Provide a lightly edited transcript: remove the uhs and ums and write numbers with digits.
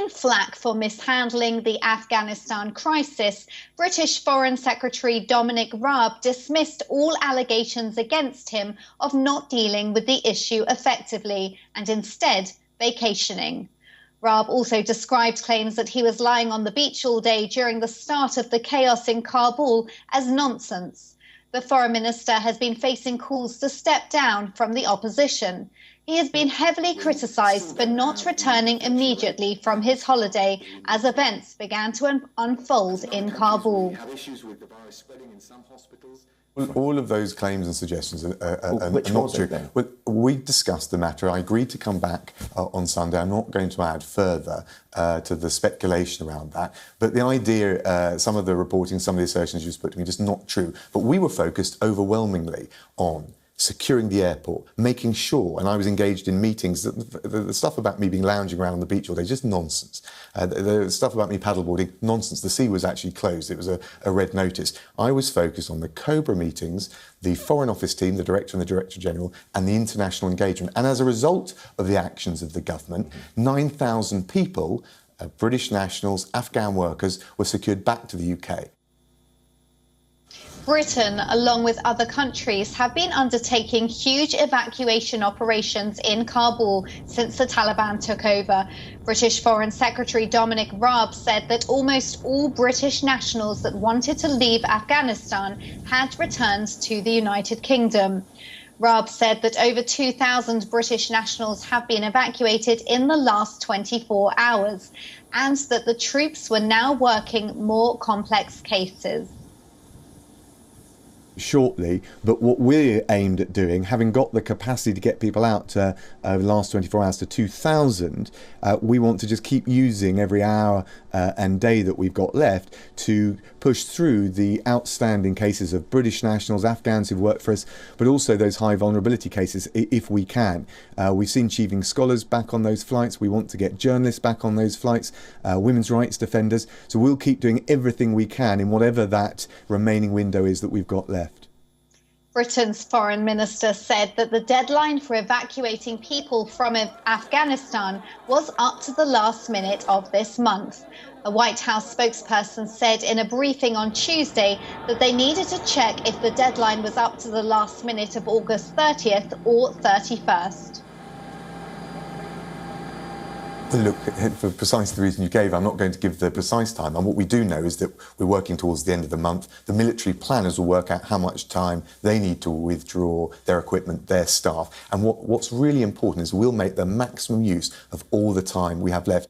Facing flack for mishandling the Afghanistan crisis, British Foreign Secretary Dominic Raab dismissed all allegations against him of not dealing with the issue effectively and instead vacationing. Raab also described claims that he was lying on the beach all day during the start of the chaos in Kabul as nonsense. The Foreign Minister has been facing calls to step down from the opposition. He has been heavily criticised for not returning immediately from his holiday as events began to unfold in Kabul. Well, all of those claims and suggestions are Which not was true. it then? Well, we discussed the matter. I agreed to come back on Sunday. I'm not going to add further to the speculation around that. But the idea, some of the reporting, some of the assertions you put to me, just not true. But we were focused overwhelmingly on securing the airport, making sure, and I was engaged in meetings, the stuff about me being lounging around on the beach all day, just nonsense. The stuff about me paddleboarding, nonsense. The sea was actually closed. It was a red notice. I was focused on the COBRA meetings, the Foreign Office team, the Director and the Director General, and the international engagement. And as a result of the actions of the government, 9,000 people, British nationals, Afghan workers, were secured back to the UK. Britain, along with other countries, have been undertaking huge evacuation operations in Kabul since the Taliban took over. British Foreign Secretary Dominic Raab said that almost all British nationals that wanted to leave Afghanistan had returned to the United Kingdom. Raab said that over 2,000 British nationals have been evacuated in the last 24 hours, and that the troops were now working more complex cases. Shortly, but what we're aimed at doing, having got the capacity to get people out over the last 24 hours to 2,000, we want to just keep using every hour and day that we've got left to push through the outstanding cases of British nationals, Afghans who've worked for us, but also those high vulnerability cases if we can. We've seen achieving scholars back on those flights. We want to get journalists back on those flights, women's rights defenders. So we'll keep doing everything we can in whatever that remaining window is that we've got left. Britain's foreign minister said that the deadline for evacuating people from Afghanistan was up to the last minute of this month. A White House spokesperson said in a briefing on Tuesday that they needed to check if the deadline was up to the last minute of August 30th or 31st. Look, for precisely the reason you gave, I'm not going to give the precise time. And what we do know is that we're working towards the end of the month. The military planners will work out how much time they need to withdraw their equipment, their staff. And what's really important is we'll make the maximum use of all the time we have left.